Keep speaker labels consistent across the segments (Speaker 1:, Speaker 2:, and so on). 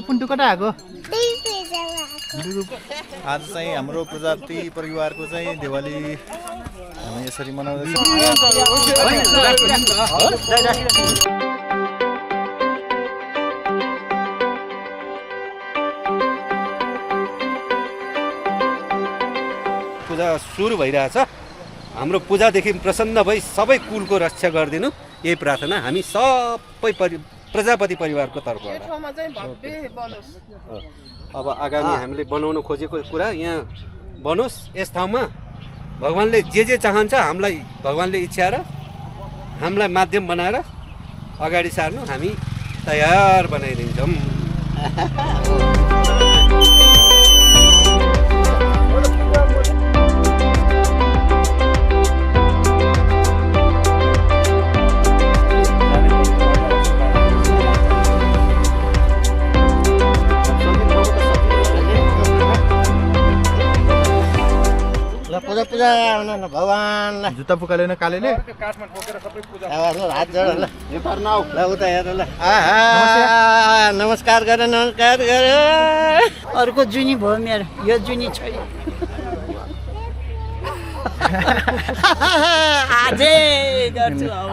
Speaker 1: पुन्टु कता आएको
Speaker 2: आज चाहिँ हाम्रो प्रजापति परिवारको चाहिँ दिवाली हामी यसरी मनाउँदैछौँ।
Speaker 3: पूजा सुरु भइरहेछ। हाम्रो पूजादेखि प्रसन्न भई सबै कुलको रक्षा गरिदिनु यही प्रार्थना हामी सबै प्रजापति परिवारको तर्फबाट। अब आगामी हामीले बनाउन खोजेको कुरा यहाँ बनोस्। यस ठाउँमा भगवान्ले जे चाहन्छ हामीलाई भगवान्ले इच्छा र हामीलाई माध्यम बनाएर अगाडि सार्नु हामी तयार बनाइदिन्छौँ।
Speaker 4: पूजा पूजा भगवान
Speaker 1: जुत्ता पुकालेन कालेले
Speaker 4: हात जोड ल उता हेर ल नमस्कार गर
Speaker 5: अर्को जुनी भयो मेरो यो जुनी छैन आजै गर्छु अब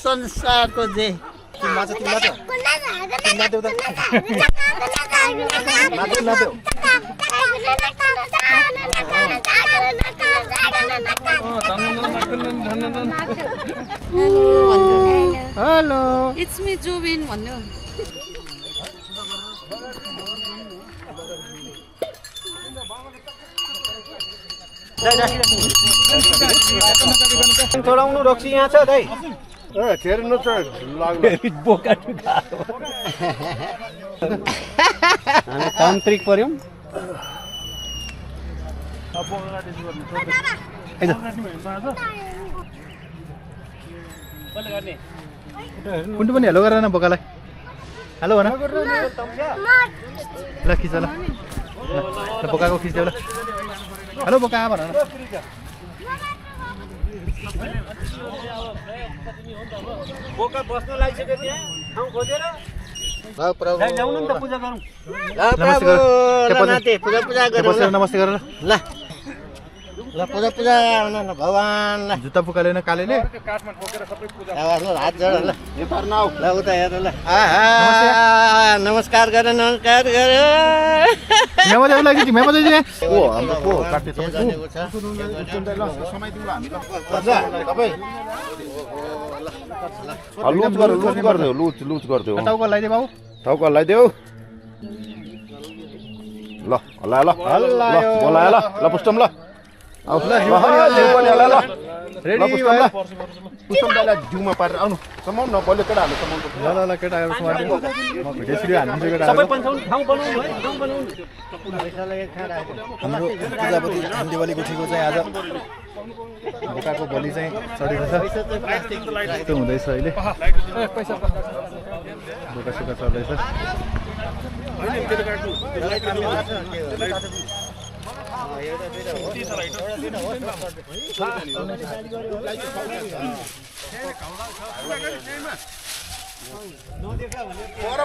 Speaker 5: संसारको जे
Speaker 1: हेलो
Speaker 6: इट्स मी जुबिन भन्नु
Speaker 3: चढाउनु रक्सी यहाँ छ दाइ हामी तान्त्रिक पर्यौँ।
Speaker 1: पुन्टु पनि हेलो गरेर न बोकालाई हेलो भन ल खिच ल बोकाको खिच्देऊ ल हेलो बोका भन न
Speaker 3: बोका बस्न लागिसक्यो त्यहाँ ठाउँ खोजेर ल्याउनु नि त पूजा गरौँ।
Speaker 1: नमस्ते गर
Speaker 4: ल ल पूजा पूजा भगवान
Speaker 1: जुत्ता पुकालेन कालेले
Speaker 4: हात जोड ल उता हेर ल नमस्कार गर
Speaker 2: लुज गरिदेऊ
Speaker 1: टाउको लगाइदियो बाबु
Speaker 2: टाउको लगाइदेऊ ल हल्ला बोलायो ल पुष्टम ल
Speaker 1: रेडी
Speaker 2: पुष्टम दाइलाई जिउमा पारेर आउनु समाउनु न बल्यो केटाहरूले समाउनु
Speaker 1: ल केटाहरू हाम्रो प्रजापति दिवालीको ठिको चाहिँ आज बोकाको बलि चाहिँ चढेको छ यस्तो हुँदैछ अहिले बोका सुका चल्दैछ।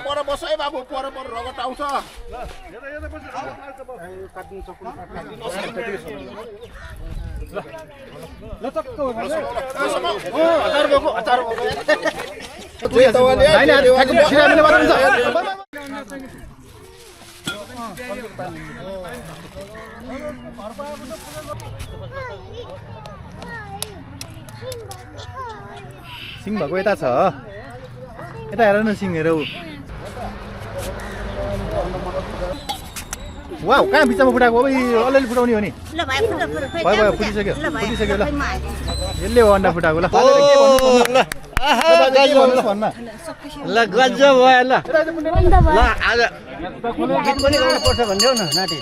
Speaker 2: पर बस है बाबु पर रगत आउँछ
Speaker 1: सिङ भएको यता छ यता हेर न सिङ हेर वाउ कहाँ बिचमा फुटाएको हो अलिअलि फुटाउने हो नि भयो फुटिसक्यो ल यसले हो अन्डा फुटाएको
Speaker 4: ल गजब भयो ल आज गीत पनि गाउनुपर्छ भन्देऊ न नाति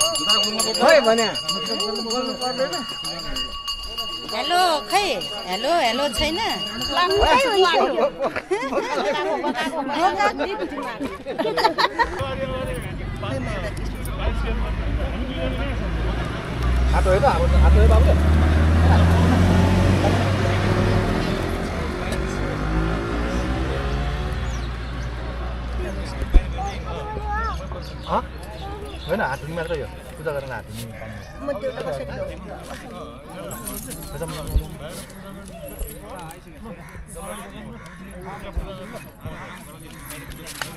Speaker 4: खै भने
Speaker 6: हेलो खै हेलो हेलो छैन
Speaker 1: हातो है हातो है बाबुले होइन हात धुने मात्र यो पूजा गरेर हात धुने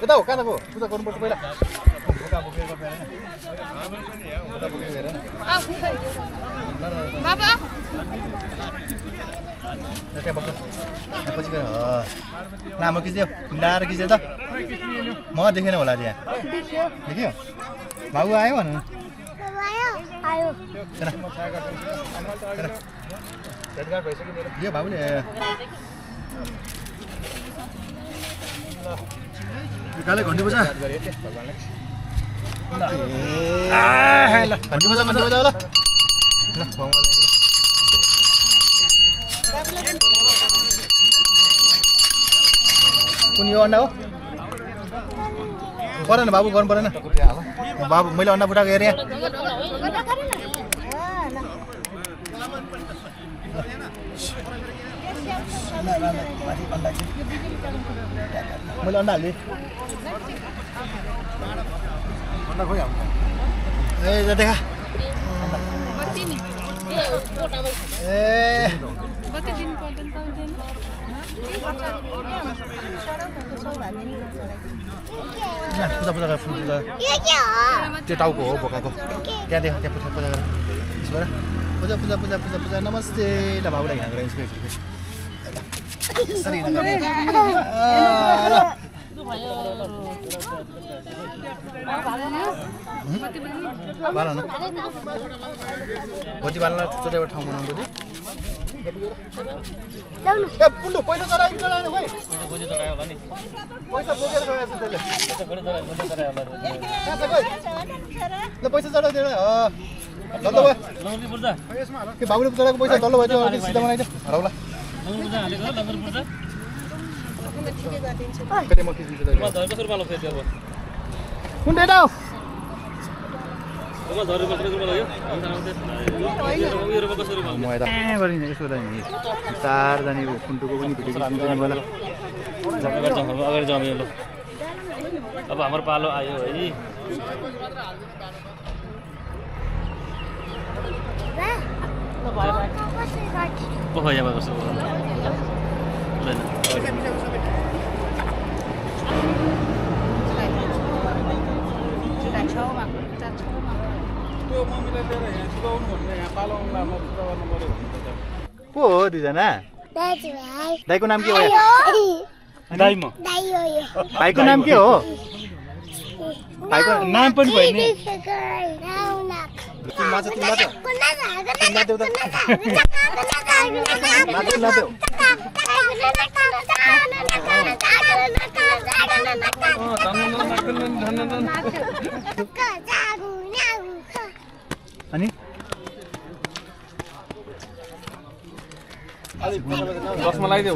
Speaker 1: यता हो कहाँ गयो पूजा गर्नुपर्छ पहिला त्यहाँ बस्छ पछि गएर लामो खिच्यो लाएर खिच्यो त म देखेन होला त्यहाँ देख्यो बाबु आयो भन यो बाबुले काले घन्टी बजा घन्टी बजा ल कुन यो अन्डा हो परेन बाबु गर्नु परेन बाबु मैले अन्डा फुटाएको हेरेँ मैले अन्डा हालेँ अन्डा खोइ ए देखा ए पूजा पूजा फुल पूजा त्यो टाउको हो बोकाको त्यहाँ देख त्यहाँ पूजा पूजा गर पूजा पूजा पूजा पूजा पूजा नमस्ते ल बाबुलाई यहाँ गएर बाल्न भोटी बाल्न छोटो एउटा ठाउँ बनाउनु पैसा चढायो खोइ पैसा बोकेर गएको छ त्यसले पैसा चढाइदिएर के बाबुले चढाएको पैसा डल्लो भयो त्यो सिधा बनाइदियो हराउला कुन डेटा हो चारजना कुन्टुको पनि
Speaker 7: अगाडि जम्यो ल अब हाम्रो पालो आयो है ओहो यहाँ कस्तो
Speaker 1: को हो दुईजना दाइको नाम के हो भाइको नाम के हो भाइको नाम पनि भयो नि अनि
Speaker 7: दसमा लगाइदियो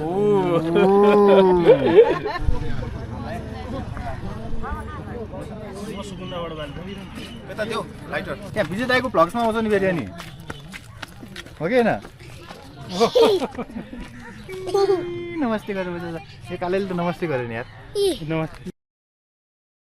Speaker 1: त्यहाँ विजय दाईको भ्लग्समा आउँछ नि फेरि अनि हो कि होइन नमस्ते गरेर यो कालेले त नमस्ते गरेन यार नमस्ते